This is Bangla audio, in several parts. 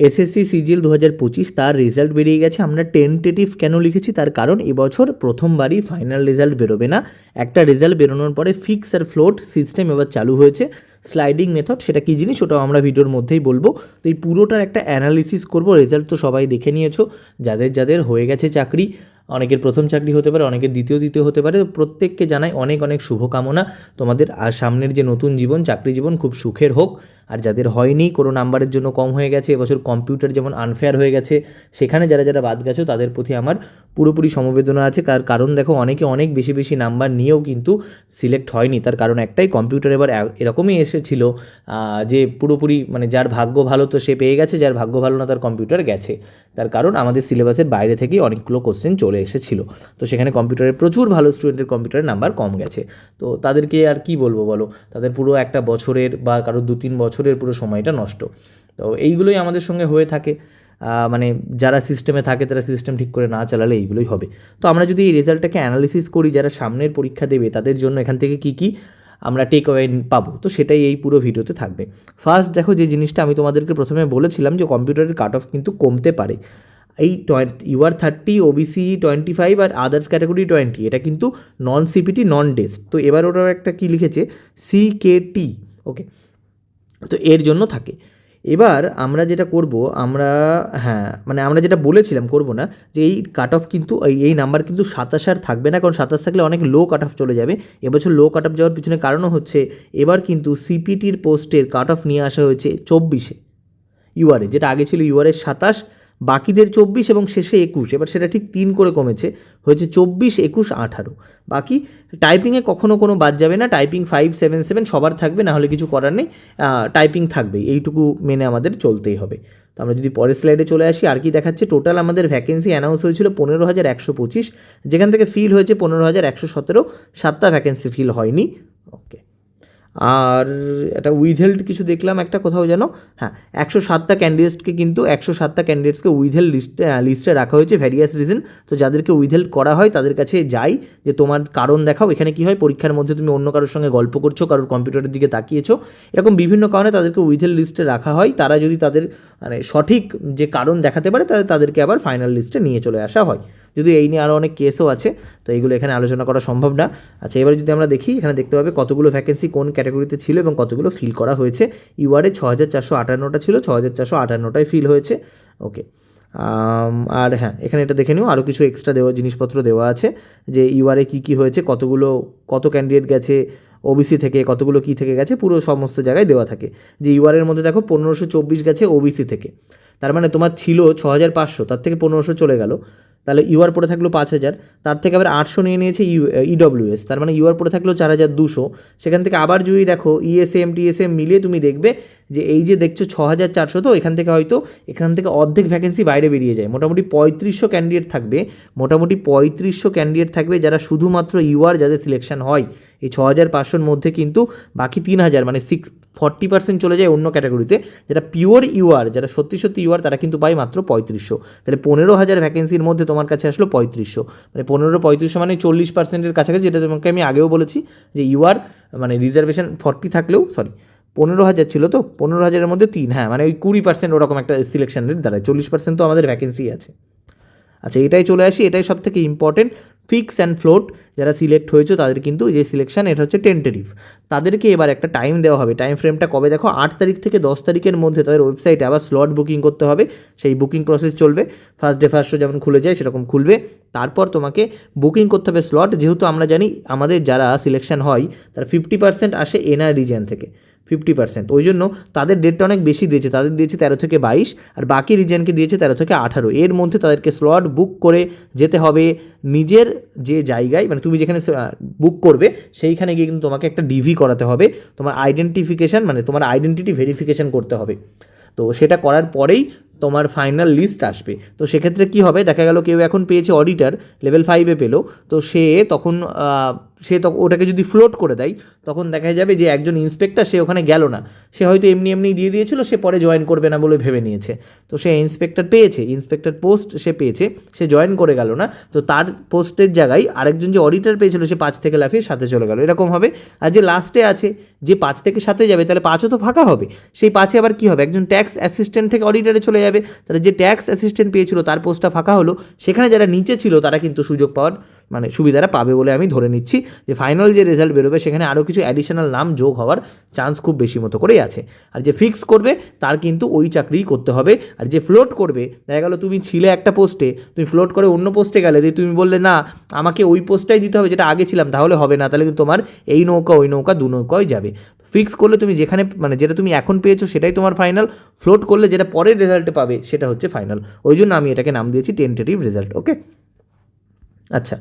এসএসসি সিজিএল 2025 তার রেজাল্ট বেরিয়ে গেছে। আমরা টেন্টেটিভ কেন লিখেছি, তার কারণ এবছর প্রথমবারই ফাইনাল রেজাল্ট বেরোবে না। একটা রেজাল্ট বেরোনোর পরে ফিক্স আর ফ্লোট সিস্টেম এবার চালু হয়েছে, স্লাইডিং মেথড। সেটা কী জিনিস ওটাও আমরা ভিডিওর মধ্যেই বলবো। তো এই পুরোটার একটা অ্যানালিসিস করব। রেজাল্ট তো সবাই দেখে নিয়েছো, যাদের যাদের হয়ে গেছে চাকরি, অনেকের প্রথম চাকরি হতে পারে, অনেকের দ্বিতীয় হতে পারে। প্রত্যেককে জানাই অনেক অনেক শুভকামনা। তোমাদের আর সামনের যে নতুন জীবন, চাকরি জীবন খুব সুখের হোক। আর যাদের হয়নি, কোনো নাম্বারের জন্য কম হয়ে গেছে, এবছর কম্পিউটার যেমন আনফেয়ার হয়ে গেছে, সেখানে যারা যারা বাদ গেছো তাদের প্রতি আমার পুরোপুরি সমবেদনা আছে। কারণ দেখো, অনেকে অনেক বেশি বেশি নাম্বার নিয়েও কিন্তু সিলেক্ট হয়নি। তার কারণ একটাই, কম্পিউটার এবার এরকমই এসেছিলো যে পুরোপুরি মানে যার ভাগ্য ভালো তো সে পেয়ে গেছে, যার ভাগ্য ভালো না তার কম্পিউটার গেছে। তার কারণ আমাদের সিলেবাসের বাইরে থেকেই অনেকগুলো কোশ্চেন চলে এসেছিলো। তো সেখানে কম্পিউটারের প্রচুর ভালো স্টুডেন্টের কম্পিউটারের নাম্বার কম গেছে। তো তাদেরকে আর কি বলবো বলো, তাদের পুরো একটা বছরের বা কারো 2-3 বছরের পুরো সময়টা নষ্ট। তো এইগুলোই আমাদের সঙ্গে হয়ে থাকে। মানে যারা সিস্টেমে থাকে তারা সিস্টেম ঠিক করে না চালালে এইগুলোই হবে। তো আমরা যদি এই রেজাল্টটাকে অ্যানালিসিস করি, যারা সামনের পরীক্ষা দেবে তাদের জন্য এখান থেকে কী কী আমরা টেক অ্যাওয়ে পাবো, তো সেটাই এই পুরো ভিডিওতে থাকবে। ফার্স্ট দেখো, যে জিনিসটা আমি তোমাদেরকে প্রথমে বলেছিলাম যে কম্পিউটারের কাট অফ কিন্তু কমতে পারে। এই UR 30, ওবিসি 25 আর আদার্স ক্যাটাগরি 20, এটা কিন্তু নন সিপিটি নন ডেস্ট। তো এবার ওটার একটা কী লিখেছে, CKT। ওকে, তো এর জন্য থাকে। এবার আমরা যেটা করব, আমরা যেটা বলেছিলাম করব না, যে এই কাট অফ কিন্তু এই নাম্বার কিন্তু 27 আর থাকবে না, কারণ 27 থাকলে অনেক লো কাট অফ চলে যাবে। এবছর লো কাট অফ যাওয়ার পিছনে কারণও হচ্ছে এবার কিন্তু সিপিটির পোস্টের কাট অফ নিয়ে আসা হয়েছে 24-এ UR-এ, যেটা আগে ছিল UR-এর 27, বাকিদের 24 এবং শেষে 21। এবার সেটা ঠিক 3 করে কমেছে, হয়েছে 24, 21, 18। বাকি টাইপিংয়ে কখনো কোনো বাদ যাবে না। টাইপিং 577 সবার থাকবে, না হলে কিছু করার নেই, টাইপিং থাকবেই, এইটুকু মেনে আমাদের চলতেই হবে। তো আমরা যদি পরের স্লাইডে চলে আসি, আর কি দেখাচ্ছে, টোটাল আমাদের ভ্যাকেন্সি অ্যানাউন্স হয়েছিল 15,125, যেখান থেকে ফিল হয়েছে 15,117, 7টা ভ্যাকেন্সি ফিল হয়নি। ওকে, আর একটা উইথহেল্ড কিছু দেখলাম একটা কোথাও যেন, 107টা ক্যান্ডিডেটসকে কিন্তু 107টা ক্যান্ডিডেটসকে উইথহেল্ড লিস্টে রাখা হয়েছে, ভ্যারিয়াস রিজন। তো যাদেরকে উইথহেল্ড করা হয় তাদের কাছে যাই, যে তোমার কারণ দেখাও। এখানে কি হয়, পরীক্ষার মধ্যে তুমি অন্য কারোর সঙ্গে গল্প করছো, কারোর কম্পিউটারের দিকে তাকিয়েছো, এরকম বিভিন্ন কারণে তাদেরকে উইথহেল্ড লিস্টে রাখা হয়। তারা যদি তাদের মানে সঠিক যে কারণ দেখাতে পারে, তাহলে তাদেরকে আবার ফাইনাল লিস্টে নিয়ে চলে আসা হয়। যদি এই নিয়ে আরও অনেক কেসও আছে, তো এইগুলো এখানে আলোচনা করা সম্ভব না। আচ্ছা, এবার যদি আমরা দেখি, এখানে দেখতে পাবে কতগুলো ভ্যাকেন্সি কোন ক্যাটাগরিতে ছিল এবং কতগুলো ফিল করা হয়েছে। UR-এ 6,458টা ছিল, 6,458টাই ফিল হয়েছে। ওকে, আর এখানে এটা দেখে নিও, আরও কিছু এক্সট্রা জিনিসপত্র দেওয়া আছে, যে UR-এ কী হয়েছে, কত ক্যান্ডিডেট গেছে ওবিসি থেকে, কতগুলো কী থেকে গেছে, পুরো সমস্ত জায়গায় দেওয়া থাকে। যে UR-এর মধ্যে দেখো 1524 গেছে ওবিসি থেকে, তার মানে তোমার ছিল 6,500, তার থেকে 1500 চলে গেল, তাহলে UR পড়ে থাকলো 5,000, তার থেকে আবার 800 নিয়ে নিয়েছে EWS, তার মানে UR পড়ে থাকলো 4,200। সেখান থেকে আবার যদি দেখো ESM TSM মিলিয়ে তুমি দেখবে যে এই যে দেখছো 6,400, তো এখান থেকে অর্ধেক ভ্যাকেন্সি বাইরে বেরিয়ে যায়। মোটামুটি 3500 ক্যান্ডিডেট থাকবে, যারা শুধুমাত্র UR যাদের সিলেকশন হয়। এই 6,500-র মধ্যে কিন্তু বাকি 3,000 মানে 40% চলে যায় অন্য ক্যাটাগরিতে। যেটা পিওর UR, যারা সত্যি UR, তারা কিন্তু পায় মাত্র 3500। তাহলে 15,000 ভ্যাকেন্সির মধ্যে তোমার কাছে আসলো 3500, মানে 3500 মানে 40%-এর কাছাকাছি। যেটা তোমাকে আমি আগেও বলেছি যে UR মানে রিজার্ভেশন 40 থাকলেও 15,000 ছিল, তো 15,000-এর মধ্যে 3, মানে ওই 20% ওরকম একটা সিলেকশন রেট দাঁড়ায়। 40% তো আমাদের ভ্যাকেন্সি আছে। আচ্ছা, এটাই চলে আসি, এটাই সব থেকে ইম্পর্টেন্ট। ফিক্স অ্যান্ড ফ্লোট যারা সিলেক্ট হয়েছে তাদের কিন্তু যে সিলেকশন, এটা হচ্ছে টেন্টেটিভ। তাদেরকে এবার একটা টাইম দেওয়া হবে। টাইম ফ্রেমটা কবে দেখো, 8 তারিখ থেকে 10 তারিখের মধ্যে তাদের ওয়েবসাইটে আবার স্লট বুকিং করতে হবে। সেই বুকিং প্রসেস চলবে, ফার্স্ট ডে ফার্স্ট শো যেমন খুলে যায় সেরকম খুলবে। তারপর তোমাকে বুকিং করতে হবে স্লট। যেহেতু আমরা জানি আমাদের যারা সিলেকশন হয় তার 50% আসে NR রিজিয়ন থেকে, 50%, ওই জন্য তাদের ডেটটা অনেক বেশি দিয়েছে। তাদের দিয়েছে 13 থেকে 22, আর বাকি রিজিয়নকে দিয়েছে 13 থেকে 18। এর মধ্যে তাদেরকে স্লট বুক করে যেতে হবে নিজের যে জায়গায়, মানে তুমি যেখানে বুক করবে সেইখানে গিয়ে কিন্তু তোমাকে একটা DV করাতে হবে। তোমার আইডেন্টিফিকেশান মানে তোমার আইডেন্টিটি ভেরিফিকেশান করতে হবে। তো সেটা করার পরেই তোমার ফাইনাল লিস্ট আসবে। তো সেক্ষেত্রে কী হবে, দেখা গেল কেউ এখন পেয়েছে অডিটার লেভেল 5-এ পেলো, তো সে তখন সে তো ওটাকে যদি ফ্লোট করে দেয় তখন দেখা যাবে যে একজন ইন্সপেক্টর সে ওখানে গেল না, সে হয়তো এমনি দিয়ে দিয়েছিল, সে পরে জয়েন করবে না বলে ভেবে নিয়েছে, তো সে ইন্সপেক্টর পেয়েছে, ইন্সপেক্টর পোস্ট সে পেয়েছে, সে জয়েন করে গেল না, তো তার পোস্টের জায়গায় আরেকজন যে অডিটর পেয়েছিল সে 5 থেকে লাফিয়ে 7-এ চলে গেল, এরকম হবে। আর যে লাস্টে আছে যে 5 থেকে 7-এ যাবে তাহলে 5ও তো ফাঁকা হবে, সেই 5-এ আবার কী হবে, একজন ট্যাক্স অ্যাসিস্ট্যান্ট থেকে অডিটরে চলে যাবে, তাহলে যে ট্যাক্স অ্যাসিস্ট্যান্ট পেয়েছিল তার পোস্টটা ফাঁকা হলো, সেখানে যারা নিচে ছিল তারা কিন্তু সুযোগ পাওয়ার মানে সুবিধাটা পাবে বলে আমি ধরে নিচ্ছি যে ফাইনাল যে রেজাল্ট বেরোবে সেখানে আরও কিছু অ্যাডিশনাল নাম যোগ হওয়ার চান্স খুব বেশি মতো করেই আছে। আর যে ফিক্স করবে তার কিন্তু ওই চাকরিই করতে হবে, আর যে ফ্লোট করবে দেখা গেলো তুমি ছিলে একটা পোস্টে, তুমি ফ্লোট করে অন্য পোস্টে গেলে দিয়ে তুমি বললে না আমাকে ওই পোস্টটাই দিতে হবে যেটা আগে ছিলাম, তাহলে হবে না, তাহলে কিন্তু তোমার এই নৌকা ওই নৌকা দু নৌকায় যাবে। ফিক্স করলে তুমি যেখানে মানে যেটা তুমি এখন পেয়েছো সেটাই তোমার ফাইনাল, ফ্লোট করলে যেটা পরের রেজাল্টে পাবে সেটা হচ্ছে ফাইনাল, ওই জন্য আমি এটাকে নাম দিয়েছি টেন্টেটিভ রেজাল্ট। ওকে, আচ্ছা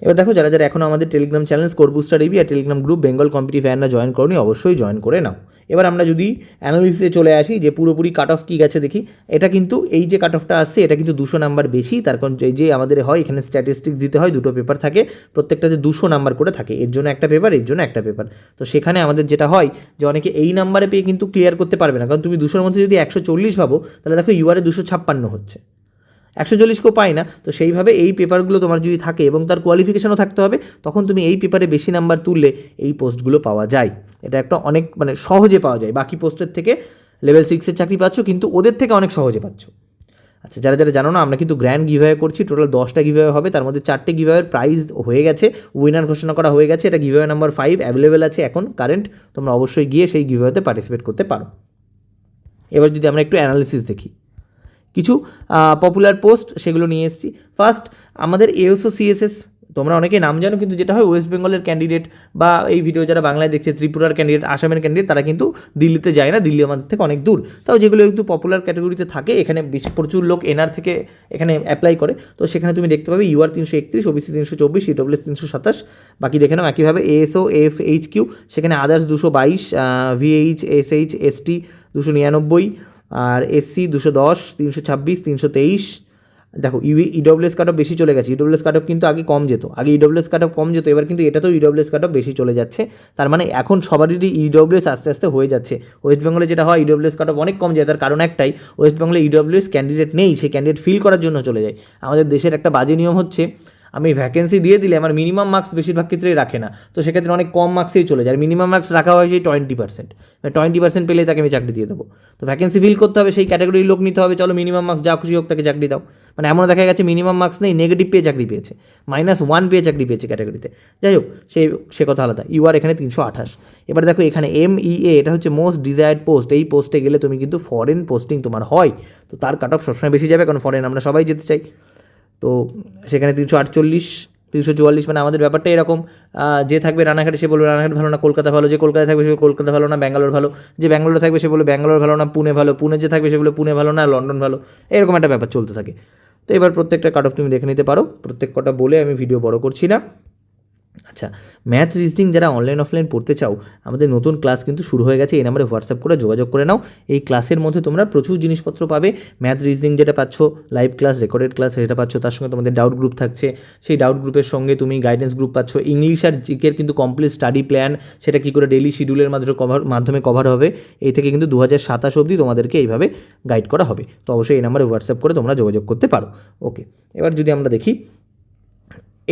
এবার দেখো যারা যারা এখনও আমাদের টেলিগ্রাম চ্যানেল স্কোর বুস্টার এবি আর টেলিগ্রাম গ্রুপ বেঙ্গল কম্পিটিটিভ অ্যান্ডা জয়েন করনি, অবশ্যই জয়েন করে নাও। এবার আমরা যদি অ্যানালিসিসে চলে আসি যে পুরোপুরি কাট অফ কী গেছে দেখি, এটা কিন্তু এই যে কাট অফটা আসছে এটা কিন্তু 200 নাম্বার বেশি, তার কারণ যে আমাদের হয় এখানে স্ট্যাটিস্টিক্স দিতে হয়, দুটো পেপার থাকে, প্রত্যেকটাতে 200 নাম্বার করে থাকে, এর জন্য একটা পেপার এর জন্য একটা পেপার, তো সেখানে আমাদের যেটা হয় যে অনেকে এই নাম্বারে পেয়ে কিন্তু ক্লিয়ার করতে পারবে না, কারণ তুমি 200-র মধ্যে যদি 140 ভাবো তাহলে দেখো ইউআরে 256 হচ্ছে, 140 কেউ পায় না, তো সেইভাবে এই পেপারগুলো তোমার যদি থাকে এবং তার কোয়ালিফিকেশনও থাকতে হবে, তখন তুমি এই পেপারে বেশি নাম্বার তুললে এই পোস্টগুলো পাওয়া যায়, এটা একটা অনেক মানে সহজে পাওয়া যায়, বাকি পোস্টের থেকে লেভেল 6-এর চাকরি পাচ্ছ কিন্তু ওদের থেকে অনেক সহজে পাচ্ছ। আচ্ছা যারা যারা জানো না আমরা কিন্তু গ্র্যান্ড গিভঅ্যাওয়ে করছি, টোটাল 10টা গিভঅ্যাওয়ে হবে, তার মধ্যে 4টে গিভঅ্যাওয়ের প্রাইজ হয়ে গেছে, উইনার ঘোষণা করা হয়ে গেছে, এটা গিভঅ্যাওয়ে নাম্বার 5 অ্যাভেলেবেল আছে এখন কারেন্ট, তোমরা অবশ্যই গিয়ে সেই গিভঅ্যাওয়েতে পার্টিসিপেট করতে পারো। এবার যদি আমরা একটু অ্যানালিসিস দেখি, কিছু পপুলার পোস্ট সেগুলো নিয়ে এসেছি। ফার্স্ট আমাদের এএসও সিএসএস, তোমরা অনেকেই নাম জানো, কিন্তু যেটা হয় ওয়েস্ট বেঙ্গলের ক্যান্ডিডেট বা এই ভিডিও যারা বাংলায় দেখছে ত্রিপুরার ক্যান্ডিডেট, আসামের ক্যান্ডিডেট, তারা কিন্তু দিল্লিতে যায় না, দিল্লি আমাদের থেকে অনেক দূর, তাও যেগুলো একটু পপুলার ক্যাটাগরিতে থাকে এখানে বেশি প্রচুর লোক এনআর থেকে এখানে অ্যাপ্লাই করে, তো সেখানে তুমি দেখতে পাবে ইউআর 331, ওবিসি 324, ইডব্লিউএস 327, বাকি দেখে নাও একইভাবে এএসও এফএইচকিউ সেখানে আদার্স 222, ভিএইচ এসএইচ এসটি 299, আর এসসি 210, 326, 323, দেখো ইডব্লিউএস কাট অফ বেশি চলে গেছে, ইডব্লিউএস কাট অফ কিন্তু আগে কম যেত, আগে ইডব্লিউএস কাট অফ কম যেত, এবার কিন্তু এটাতেও ইডব্লিউএস কাট অফ বেশি চলে যাচ্ছে, তার মানে এখন সবারই ইডব্লিউএস আস্তে আস্তে হয়ে যাচ্ছে। ওয়েস্ট বেঙ্গলে যেটা হয় ইডব্লিউএস কাট অফ অনেক কম যায়, তার কারণ একটাই, ওয়েস্ট বেঙ্গলে ইডব্লিউএস ক্যান্ডিডেট নেই, সেই ক্যান্ডিডেট ফিল করার জন্য চলে যায়। আমাদের দেশের একটা বাজে নিয়ম হচ্ছে আমি ভ্যাকেন্সি দিয়ে দিলে আমার মিনিমাম মার্কস বেশিরভাগ ক্ষেত্রেই রাখে না, তো সেক্ষেত্রে অনেক কম মার্কসেই চলে যায়, মিনিমাম মার্কস রাখা হয় সেই 20%, 20% পেলে তাকে আমি চাকরি দিয়ে দেবো, তো ভ্যাকেন্সি ফিল করতে হবে, সেই ক্যাটাগরির লোক নিতে হবে, চলো মিনিমাম মার্কস যা খুশি হোক তাকে চাকরি দাও, মানে এমন দেখা গেছে মিনিমাম মার্কস নেই, নেগেটিভ পেয়ে চাকরি পেয়েছে, -1 পেয়ে চাকরি পেয়েছে ক্যাটাগরিতে, যাই হোক সে কথা আলাদা। ইউআর এখানে 328। এবার দেখো এখানে MEA এটা হচ্ছে মোস্ট ডিজায়ার্ড পোস্ট, এই পোস্টে গেলে তুমি কিন্তু ফরেন পোস্টিং তোমার হয়, তো তার কাট অফ সবসময় বেশি যাবে, কারণ ফরেন আমরা সবাই যেতে চাই, তো সেখানে 348, 344, মানে আমাদের ব্যাপারটা এরকম, যে থাকবে রানাঘাটে সে বলবে রানাঘাট ভালো না কলকাতা ভালো, যে কলকাতায় থাকবে সে কলকাতা ভালো না ব্যাঙ্গালোর ভালো, যে ব্যাঙ্গালোরে থাকবে সে বলবে ব্যাঙ্গালোর ভালো না পুনে ভালো, পুনে যে থাকবে সে বলে পুনে ভালো না লন্ডন ভালো, এরকম একটা ব্যাপার চলতে থাকে। তো এবার প্রত্যেকটা কাট অফ তুমি দেখে নিতে পারো, প্রত্যেক কটা বলে আমি ভিডিও বড় করছি না। আচ্ছা ম্যাথ রিজনিং যারা অনলাইন অফলাইন পড়তে চাও, আমাদের নতুন ক্লাস কিন্তু শুরু হয়ে গেছে, এই নাম্বারে হোয়াটসঅ্যাপ করে যোগাযোগ করে নাও, এই ক্লাসের মধ্যে তোমরা প্রচুর জিনিসপত্র পাবে, ম্যাথ রিজনিং যেটা পাচ্ছ লাইভ ক্লাস রেকর্ডেড ক্লাস সেটা পাচ্ছ, তার সঙ্গে তোমাদের ডাউট গ্রুপ থাকছে, সেই ডাউট গ্রুপের সঙ্গে তুমি গাইডেন্স গ্রুপ পাচ্ছ, ইংলিশ আর জিকের কিন্তু কমপ্লিট স্টাডি প্ল্যান, সেটা কী করে ডেইলি শিডিউলের মাধ্যমে কভার হবে, এই থেকে কিন্তু 2027 অবধি তোমাদেরকে এইভাবে গাইড করা হবে, তো অবশ্যই এই নাম্বারে হোয়াটসঅ্যাপ করে তোমরা যোগাযোগ করতে পারো। ওকে, এবার যদি আমরা দেখি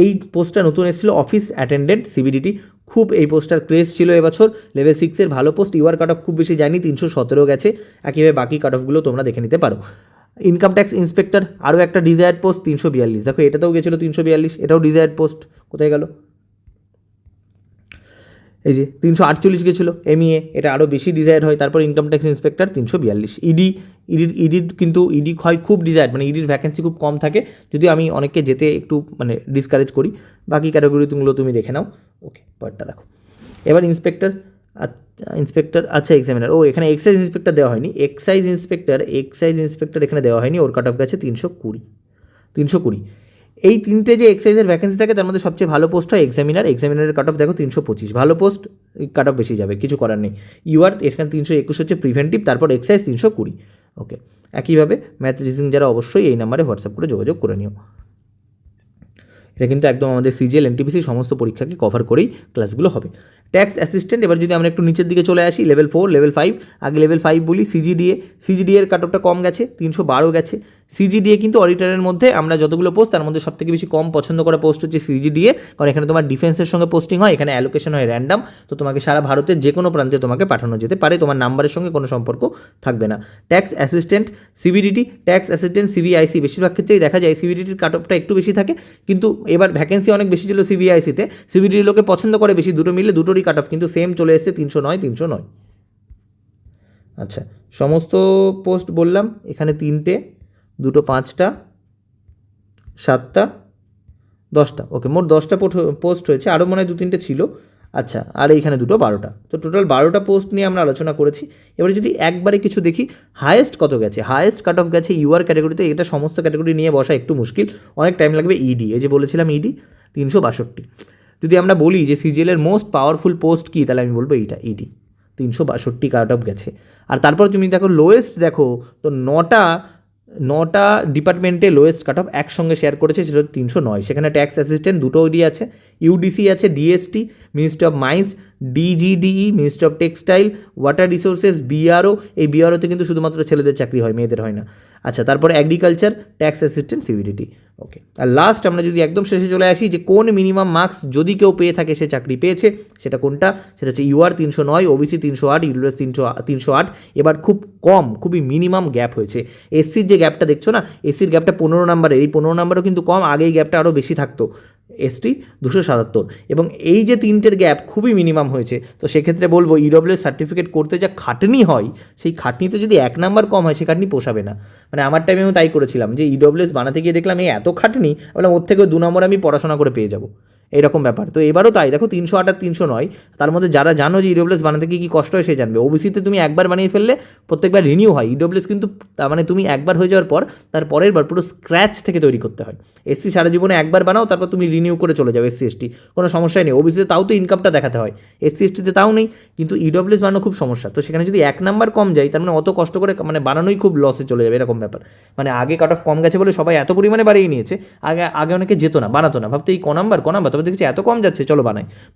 এই পোস্টটা নতুন এসেছিল অফিস অ্যাটেন্ডেন্ট সিবিডিটি, খুব এই পোস্টটার ক্রেজ ছিল এবছর, লেভেল 6-এর ভালো পোস্ট, ইউআর কাট অফ খুব বেশি যায়নি, 317 গেছে, একইভাবে বাকি কাট অফগুলো তোমরা দেখে নিতে পারো। ইনকাম ট্যাক্স ইন্সপেক্টর আরও একটা ডিজায়ার্ড পোস্ট 342, দেখো এটাতেও গেছিলো 342, এটাও ডিজায়ার্ড পোস্ট, কোথায় গেল এই যে 348 গেছিলো, MEA এটা আরও বেশি ডিজায়ার্ড হয়, তারপর ইনকাম ট্যাক্স ইন্সপেক্টর 342, ইডির কিন্তু ইডি হয় খুব ডিজায়ার্ড, মানে ইডির ভ্যাকেন্সি খুব কম থাকে, যদিও আমি অনেককে যেতে একটু মানে ডিসকারেজ করি, বাকি ক্যাটাগরিগুলো তুমি দেখে নাও। ওকে পরেরটা দেখো, এবার ইন্সপেক্টর, আচ্ছা এক্সামিনার, এখানে এক্সাইজ ইন্সপেক্টর দেওয়া হয়নি, এক্সাইজ ইন্সপেক্টর এখানে দেওয়া হয়নি, ওর কাট অফ গেছে 320। এই তিনটে যে এক্সাইজের ভ্যাকেন্সি থাকে তার মধ্যে সবচেয়ে ভালো পোস্ট হয় এক্সামিনারের কাট অফ দেখো 325, ভালো পোস্ট কাট অফ বেশি যাবে, কিছু করার নেই। ইউআর এখানে 321 হচ্ছে প্রিভেন্টিভ, তারপর এক্সাইজ 320। ওকে, একইভাবে ম্যাথ রিজনিং যারা অবশ্যই এই নাম্বারে হোয়াটসঅ্যাপ করে যোগাযোগ করে নিও। এটা কিন্তু একদম আমাদের সিজিএল এনটিপিসি সমস্ত পরীক্ষাকে কভার করেই ক্লাসগুলো হবে। ট্যাক্স অ্যাসিস্ট্যান্ট, এবার যদি আমরা একটু নিচের দিকে চলে আসি, লেভেল 4 লেভেল 5, আগে লেভেল 5 বলি। সিজিডিএ এর কাট অফটা কম গেছে, 312 গেছে। সিজিডিএ কিন্তু অডিটারের মধ্যে আমরা যতগুলো পোস্ট তার মধ্যে সবথেকে বেশি কম পছন্দ করা পোস্ট হচ্ছে সিজিডিএ, কারণ এখানে তোমার ডিফেন্সের সঙ্গে পোস্টিং হয়, এখানে অ্যালোকেশন হয় র্যান্ডাম, তো তোমাকে সারা ভারতের যে কোনো প্রান্তে তোমাকে পাঠানো যেতে পারে, তোমার নাম্বারের সঙ্গে কোনো সম্পর্ক থাকবে না। Tax assistant সিবিডিটি, tax assistant CBIC, বেশিরভাগ ক্ষেত্রেই দেখা যায় সিবিডিটির কাট অফটা একটু বেশি থাকে, কিন্তু এবার ভ্যাকেন্সি অনেক বেশি ছিল সিবিআইসিতে, সিবিডিটি লোকে পছন্দ করে বেশি, দুটো মিলে দুটোরই কাট অফ কিন্তু সেম চলে এসেছে 309। আচ্ছা, সমস্ত পোস্ট বললাম, এখানে 3টে, 2টো 5টা, 7টা, 10টা, ওকে মোট 10টা পোস্ট হয়েছে, আরও মনে হয় 2-3টে ছিল। আচ্ছা, আর এইখানে 2টো 12টা, তো টোটাল 12টা পোস্ট নিয়ে আমরা আলোচনা করেছি। এবারে যদি একবারে কিছু দেখি, হায়েস্ট কত গেছে, হায়েস্ট কাট অফ গেছে ইউআর ক্যাটাগরিতে, এটা সমস্ত ক্যাটাগরি নিয়ে বসা একটু মুশকিল, অনেক টাইম লাগবে। ইডি, এই যে বলেছিলাম ইডি 362। যদি আমরা বলি যে সিজিএলের মোস্ট পাওয়ারফুল পোস্ট কী, তাহলে আমি বলবো এইটা ইডি, 362 কাট অফ গেছে। আর তারপর তুমি দেখো লোয়েস্ট, দেখো তো 9টা ডিপার্টমেন্টে লোয়েস্ট কাট অফ একসঙ্গে শেয়ার করেছে, সেটা হচ্ছে 309। সেখানে ট্যাক্স অ্যাসিস্ট্যান্ট দুটো ওডি আছে, ইউডিসি আছে, DST ministry of mines, DGDE ministry of textile, water resources, BRO, এই বিআরওতে কিন্তু শুধুমাত্র ছেলেদের চাকরি হয়, মেয়েদের হয় না। আচ্ছা, তারপরে অ্যাগ্রিকালচার, ট্যাক্স অ্যাসিস্ট্যান্ট, সিবিডিটি, ওকে। আর লাস্ট আমরা যদি একদম শেষে চলে আসি, যে কোন মিনিমাম মার্কস যদি কেউ পেয়ে থাকে সে চাকরি পেয়েছে, সেটা কোনটা, সেটা হচ্ছে ইউআর 309, ওবিসি 308, ইডব্লিউএস 308। এবার খুব কম, খুবই মিনিমাম গ্যাপ হয়েছে। এসসির যে গ্যাপটা দেখছো না, এসসির গ্যাপটা 15 নম্বরের, এই 15 নম্বরও কিন্তু কম, আগে এই গ্যাপটা আরও বেশি থাকতো, এসটি 277, এবং এই যে 3টের গ্যাপ খুবই মিনিমাম হয়েছে। তো সেক্ষেত্রে বলবো ইডব্লিউএস সার্টিফিকেট করতে যা খাটনি হয়, সেই খাটনিতে যদি 1 নাম্বার কম হয়, সে খাটনি পোষাবে না। মানে আমার টাইমে আমি তাই করেছিলাম, যে ইডব্লিউএস বানাতে গিয়ে দেখলাম এই এত খাটনি, বললাম ওর থেকেও 2 নম্বর আমি পড়াশোনা করে পেয়ে যাবো, এইরকম ব্যাপার। তো এবারও তাই, দেখো 308 আর 309, তার মধ্যে যারা জানো যে ইডব্লিউএস বানাতে গিয়ে কী কষ্ট হয় সে জানবে। ওবিসিতে তুমি একবার বানিয়ে ফেললে প্রত্যেকবার রিনিউ হয়, ইডব্লিউএস কিন্তু তার মানে তুমি একবার হয়ে যাওয়ার পর তার পরের বার পুরো স্ক্র্যাচ থেকে তৈরি করতে হয়। এসসি সারা জীবনে একবার বানাও, তারপর তুমি রিনিউ করে চলে যাও, এসসি এসটি কোনো সমস্যাই নেই। ওবিসিতে তাও তো ইনকামটা দেখাতে হয়, এসসি এসটিতে তাও নেই, কিন্তু ইডব্লিউএস বানানো খুব সমস্যা। তো সেখানে যদি 1 নাম্বার কম যায়, তার মানে অত কষ্ট করে মানে বানানোই খুব লসে চলে যাবে, এরকম ব্যাপার। মানে আগে কাট অফ কম গেছে বলে সবাই এত পরিমাণে বাড়িয়ে নিয়েছে, আগে অনেকে যেত না, বানাতো না, ভাবতে এই ক নাম্বার, তবে দেখছি এত কম যাচ্ছে, চলো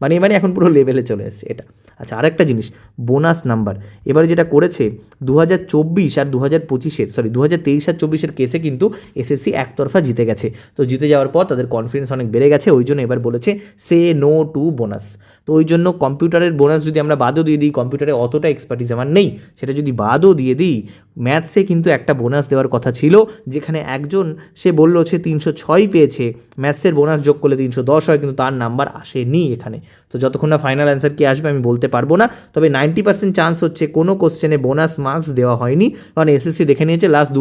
বানিয়ে এখন পুরো লেভেলে চলে এসছে এটা। আচ্ছা, আরেকটা জিনিস, বোনাস নাম্বার। এবারে যেটা করেছে 2024 আর 2025-এর, 2023 আর 24-এর কেসে কিন্তু এসএসসি একতরফা জিতে গেছে। তো জিতে যাওয়ার পর তাদের কনফিডেন্স অনেক বেড়ে গেছে, ওই জন্য এবার বলেছে সে নো টু বোনাস। তো ওই জন্য কম্পিউটারের বোনাস যদি আমরা বাদও দিয়ে দিই, কম্পিউটারে অতটা এক্সপার্টিস আমার নেই, সেটা যদি বাদও দিয়ে দিই, ম্যাথসে কিন্তু একটা বোনাস দেওয়ার কথা ছিল, যেখানে একজন সে বললো সে 306 পেয়েছে, ম্যাথসের বোনাস যোগ করলে 310 হয়, কিন্তু তার নাম্বার আসেনি এখানে। তো যতক্ষণ না ফাইনাল অ্যান্সার কি আসবে আমি বলতে পারবো না, তবে 90% চান্স হচ্ছে কোনো কোশ্চেনে বোনাস মার্কস দেওয়া হয়নি, কারণ এসএসসি দেখে নিয়েছে লাস্ট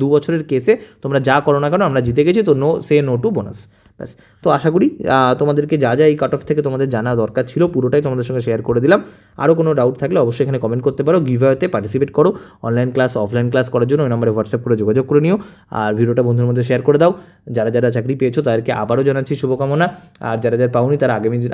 2 বছরের কেসে তোমরা যা করো না কেন আমরা জিতে গেছি, তো নো টু বোনাস। ব্যাস, তো আশা করি তোমাদেরকে যা এই কাট অফ থেকে তোমাদের জানা দরকার ছিল পুরোটাই তোমাদের সঙ্গে শেয়ার করে দিলাম। আরও কোনো ডাউট থাকলে অবশ্যই এখানে কমেন্ট করতে পারো। গিভঅ্যাওয়েতে পার্টিসিপেট করো, অনলাইন ক্লাস অফলাইন ক্লাস করার জন্য ওই নম্বরে হোয়াটসঅ্যাপ করে যোগাযোগ করে নিও, আর ভিডিওটা বন্ধুদের মধ্যে শেয়ার করে দাও। যারা চাকরি পেয়েছো তাদেরকে আবারও জানাচ্ছি শুভকামনা, আর যারা পাওনি তারা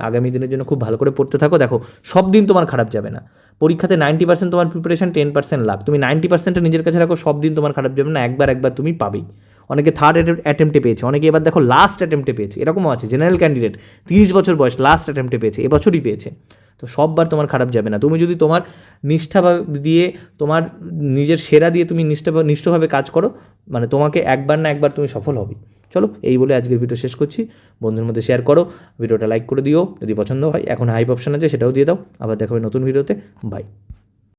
আগামী দিনের জন্য খুব ভালো করে পড়তে থাকো। দেখো, সব দিন তোমার খারাপ যাবে না, পরীক্ষাতে 90% তোমার প্রিপারেশন, 10% লাক। তুমি 90%টা নিজের কাছে রাখো, সব দিন তোমার খারাপ যাবে না, একবার তুমি পাবেই। অনেকে থার্ড অ্যাটেম্পটে পেয়েছে, অনেকে এবার দেখো লাস্ট অ্যাটেম্পটে পেয়েছে, এরকমও আছে জেনারেল ক্যান্ডিডেট 30 বছর বয়স লাস্ট অ্যাটেম্পটে পেয়েছে, এবছরই পেয়েছে। তো সববার তোমার খারাপ যাবে না, তুমি যদি তোমার নিষ্ঠাভাবে দিয়ে, তোমার নিজের সেরা দিয়ে তুমি নিষ্ঠভাবে কাজ করো, মানে তোমাকে একবার না একবার তুমি সফল হবে। চলো, এই বলে আজকের ভিডিও শেষ করছি। বন্ধুদের মধ্যে শেয়ার করো, ভিডিওটা লাইক করে দিও যদি পছন্দ হয়, এখন হাইপ অপশন আছে সেটাও দিয়ে দাও। আবার দেখা হবে নতুন ভিডিওতে, বাই।